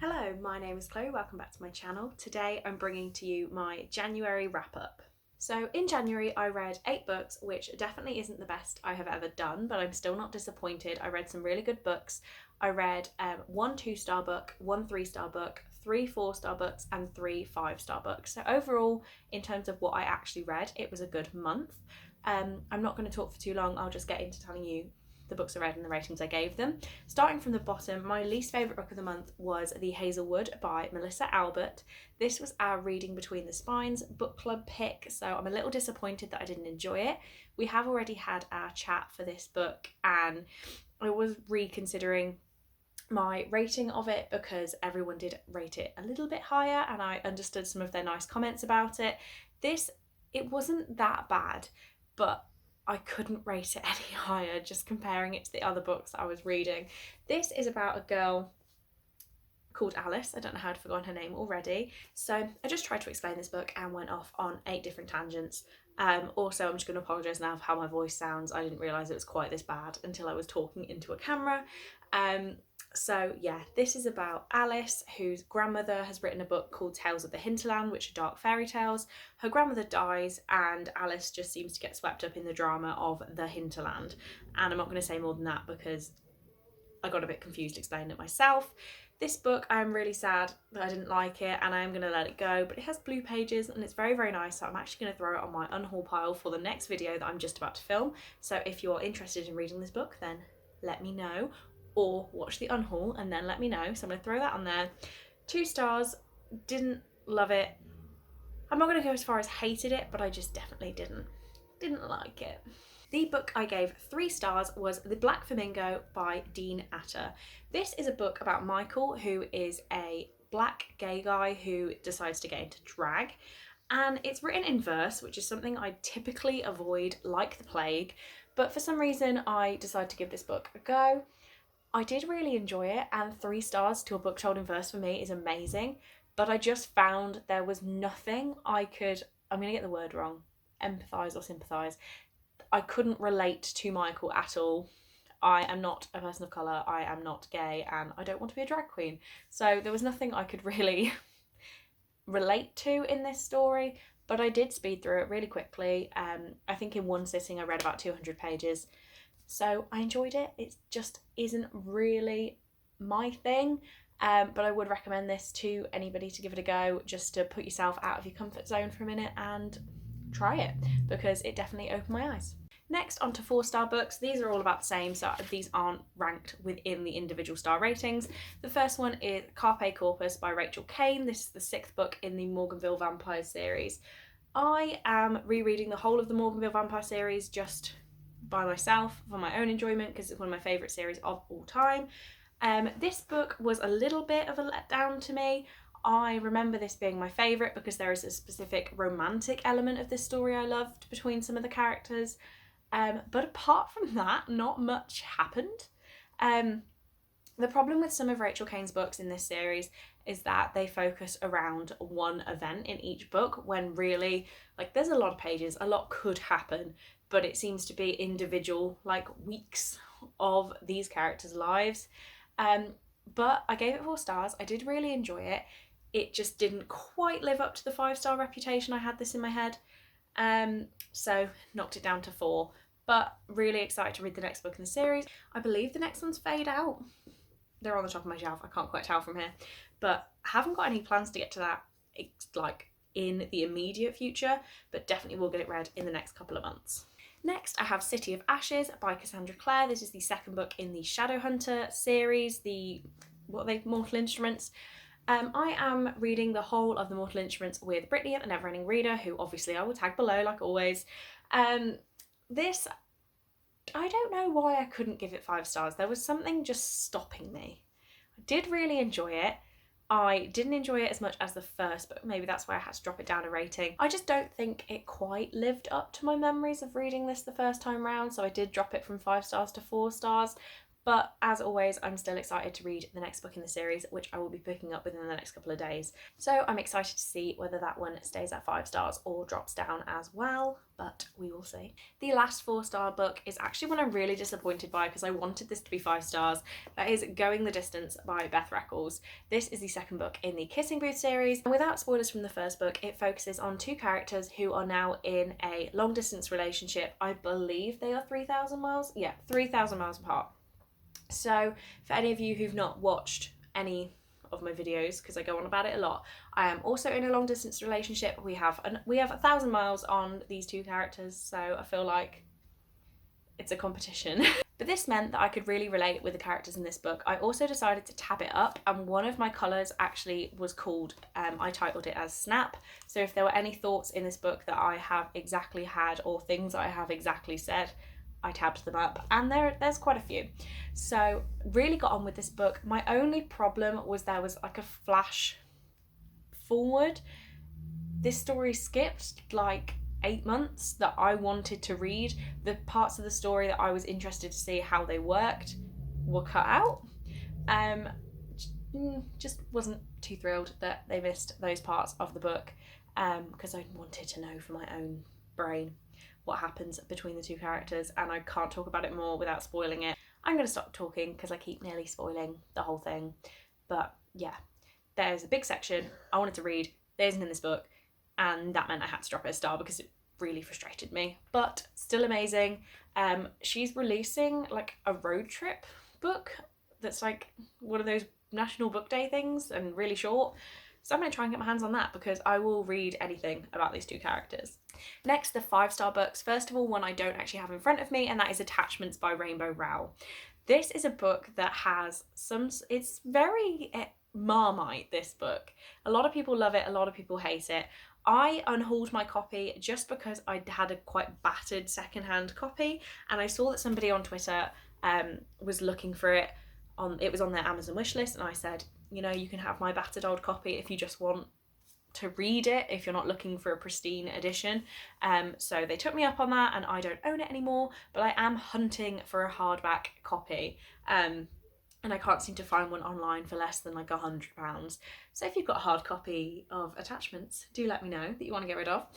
Hello, my name is Chloe, welcome back to my channel. Today I'm bringing to you my January wrap up. So in January I read 8 books, which definitely isn't the best I have ever done, but I'm still not disappointed. I read some really good books. I read 1 2-star book, 1 3-star book, 3 4-star books and 3 5-star books. So overall, in terms of what I actually read, it was a good month. I'm not going to talk for too long, I'll just get into telling you the books I read and the ratings I gave them. Starting from the bottom, my least favourite book of the month was The Hazelwood by Melissa Albert. This was our Reading Between the Spines book club pick, so I'm a little disappointed that I didn't enjoy it. We have already had our chat for this book and I was reconsidering my rating of it because everyone did rate it a little bit higher and I understood some of their nice comments about it. It wasn't that bad, but I couldn't rate it any higher just comparing it to the other books I was reading. This is about a girl called Alice. I don't know how I'd forgotten her name already. So I just tried to explain this book and went off on 8 different tangents. Also, I'm just going to apologise now for how my voice sounds. I didn't realise it was quite this bad until I was talking into a camera. So yeah, this is about Alice, whose grandmother has written a book called Tales of the Hinterland, which are dark fairy tales. Her grandmother dies and Alice just seems to get swept up in the drama of the hinterland. And I'm not going to say more than that because I got a bit confused explaining it myself. This book, I'm really sad that I didn't like it and I am going to let it go, but it has blue pages and it's very, very nice, so I'm actually going to throw it on my unhaul pile for the next video that I'm just about to film. So if you're interested in reading this book, then let me know, or watch the unhaul and then let me know. So I'm going to throw that on there. 2 stars, didn't love it. I'm not going to go as far as hated it, but I just definitely didn't like it. The book I gave 3 stars was The Black Flamingo by Dean Atter. This is a book about Michael, who is a black gay guy who decides to get into drag. And it's written in verse, which is something I typically avoid like the plague. But for some reason, I decided to give this book a go. I did really enjoy it, and 3 stars to a book told in verse for me is amazing. But I just found there was nothing I'm going to get the word wrong, empathise or sympathise. I couldn't relate to Michael at all. I am not a person of colour, I am not gay, and I don't want to be a drag queen. So there was nothing I could really relate to in this story, but I did speed through it really quickly. I think in one sitting I read about 200 pages. So I enjoyed it. It just isn't really my thing. But I would recommend this to anybody to give it a go, just to put yourself out of your comfort zone for a minute and try it, because it definitely opened my eyes. Next, on to 4-star books. These are all about the same, so these aren't ranked within the individual star ratings. The first one is Carpe Corpus by Rachel Caine. This is the 6th book in the Morganville Vampires series. I am rereading the whole of the Morganville Vampire series just by myself for my own enjoyment because it's one of my favourite series of all time. This book was a little bit of a letdown to me. I remember this being my favourite because there is a specific romantic element of this story I loved between some of the characters. But apart from that, not much happened. The problem with some of Rachel Caine's books in this series is that they focus around one event in each book, when really, like, there's a lot of pages, a lot could happen, but it seems to be individual, like, weeks of these characters' lives. But I gave it 4 stars. I did really enjoy it. It just didn't quite live up to the 5-star reputation I had this in my head. So knocked it down to 4. But really excited to read the next book in the series. I believe the next one's Fade Out. They're on the top of my shelf. I can't quite tell from here. But I haven't got any plans to get to that, like, in the immediate future, but definitely will get it read in the next couple of months. Next, I have City of Ashes by Cassandra Clare. This is the 2nd book in the Shadowhunter series, Mortal Instruments. I am reading the whole of the Mortal Instruments with Brittany at the Neverending Reader, who obviously I will tag below like always. This, I don't know why I couldn't give it 5 stars. There was something just stopping me. I did really enjoy it. I didn't enjoy it as much as the first book. Maybe that's why I had to drop it down a rating. I just don't think it quite lived up to my memories of reading this the first time round, so I did drop it from 5 stars to 4 stars. But as always, I'm still excited to read the next book in the series, which I will be picking up within the next couple of days. So I'm excited to see whether that one stays at 5 stars or drops down as well, but we will see. The last 4-star book is actually one I'm really disappointed by because I wanted this to be 5 stars. That is Going the Distance by Beth Reckles. This is the second book in the Kissing Booth series, and without spoilers from the first book, it focuses on 2 characters who are now in a long distance relationship. I believe they are 3,000 miles? Yeah, 3,000 miles apart. So for any of you who've not watched any of my videos, because I go on about it a lot, I am also in a long distance relationship. We have 1,000 miles on these 2 characters, so I feel like it's a competition. But this meant that I could really relate with the characters in this book. I also decided to tab it up, and one of my colours actually was called, I titled it as Snap. So if there were any thoughts in this book that I have exactly had or things I have exactly said, I tabbed them up, and there's quite a few. So really got on with this book. My only problem was there was like a flash forward. This story skipped like 8 months that I wanted to read. The parts of the story that I was interested to see how they worked were cut out. Just wasn't too thrilled that they missed those parts of the book, because I wanted to know for my own brain what happens between the 2 characters, and I can't talk about it more without spoiling it. I'm going to stop talking because I keep nearly spoiling the whole thing. But yeah, there's a big section I wanted to read that isn't in this book, and that meant I had to drop it a star because it really frustrated me. But still amazing. She's releasing like a road trip book that's like one of those National Book Day things and really short. So I'm going to try and get my hands on that because I will read anything about these 2 characters. Next, the 5-star books. First of all, one I don't actually have in front of me, and that is Attachments by Rainbow Rowell. This is a book that has it's very Marmite, this book. A lot of people love it, a lot of people hate it. I unhauled my copy just because I had a quite battered secondhand copy, and I saw that somebody on Twitter was looking for it. It was on their Amazon wishlist, and I said, you know, you can have my battered old copy if you just want to read it, if you're not looking for a pristine edition. So they took me up on that, and I don't own it anymore, but I am hunting for a hardback copy. And I can't seem to find one online for less than like £100. So if you've got a hard copy of Attachments, do let me know that you want to get rid of.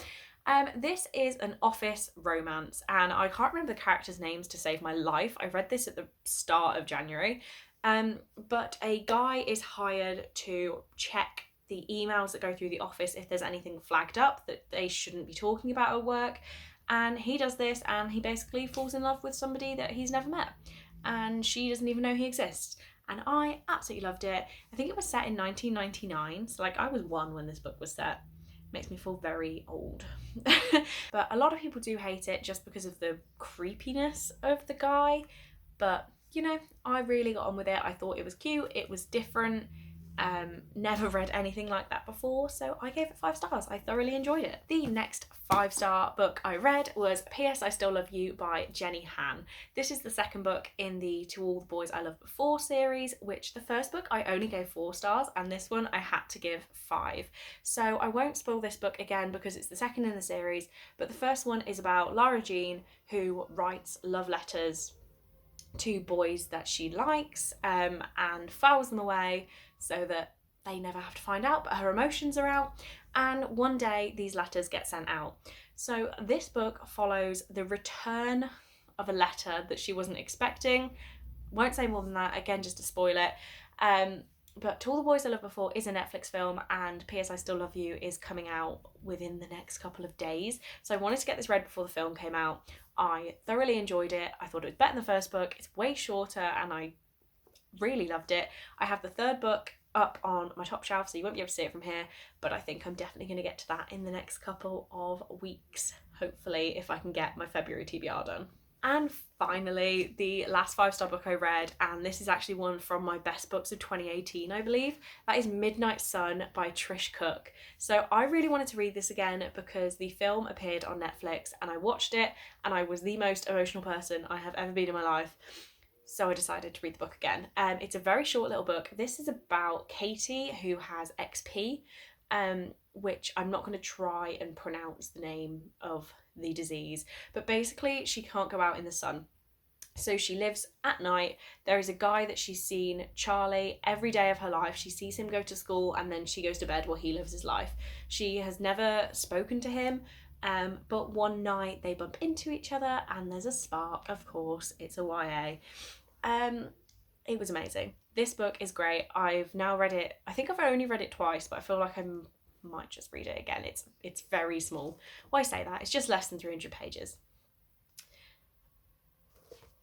This is an office romance, and I can't remember the characters' names to save my life. I read this at the start of January. But a guy is hired to check the emails that go through the office if there's anything flagged up that they shouldn't be talking about at work. And he does this, and he basically falls in love with somebody that he's never met. And she doesn't even know he exists. And I absolutely loved it. I think it was set in 1999, so like I was 1 when this book was set. Makes me feel very old. But a lot of people do hate it just because of the creepiness of the guy. But you know, I really got on with it. I thought it was cute, it was different. Never read anything like that before, so I gave it 5 stars. I thoroughly enjoyed it. The next 5-star book I read was P.S. I Still Love You by Jenny Han. This is the second book in the To All the Boys I Loved Before series, which the first book I only gave 4 stars, and this one I had to give 5. So I won't spoil this book again because it's the second in the series, but the first one is about Lara Jean, who writes love letters to boys that she likes, and files them away so that they never have to find out, but her emotions are out, and one day these letters get sent out. So this book follows the return of a letter that she wasn't expecting. Won't say more than that, again, just to spoil it. But To All the Boys I Loved Before is a Netflix film, and P.S. I Still Love You is coming out within the next couple of days. So I wanted to get this read before the film came out. I thoroughly enjoyed it. I thought it was better than the first book. It's way shorter, and I really loved it. I have the third book up on my top shelf, so you won't be able to see it from here, but I think I'm definitely going to get to that in the next couple of weeks, hopefully, if I can get my February TBR done. And finally, the last 5-star book I read, and this is actually one from my best books of 2018, I believe. That is Midnight Sun by Trish Cook. So I really wanted to read this again because the film appeared on Netflix, and I watched it, and I was the most emotional person I have ever been in my life. So I decided to read the book again. It's a very short little book. This is about Katie, who has XP, which I'm not going to try and pronounce the name of the disease, but basically she can't go out in the sun. So she lives at night. There is a guy that she's seen, Charlie, every day of her life. She sees him go to school and then she goes to bed while he lives his life. She has never spoken to him, but one night they bump into each other and there's a spark, of course. It's a YA. It was amazing. This book is great. I've now read it. I think I've only read it twice, but I feel like I might just read it again. It's very small. Why say that? It's just less than 300 pages.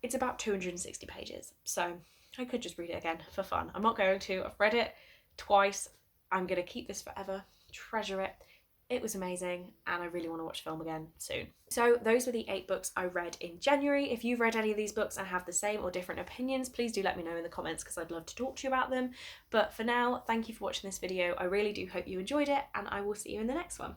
It's about 260 pages, so I could just read it again for fun. I'm not going to. I've read it twice. I'm going to keep this forever, treasure it. It was amazing, and I really want to watch the film again soon. So those were the 8 books I read in January. If you've read any of these books and have the same or different opinions, please do let me know in the comments because I'd love to talk to you about them. But for now, thank you for watching this video. I really do hope you enjoyed it, and I will see you in the next one.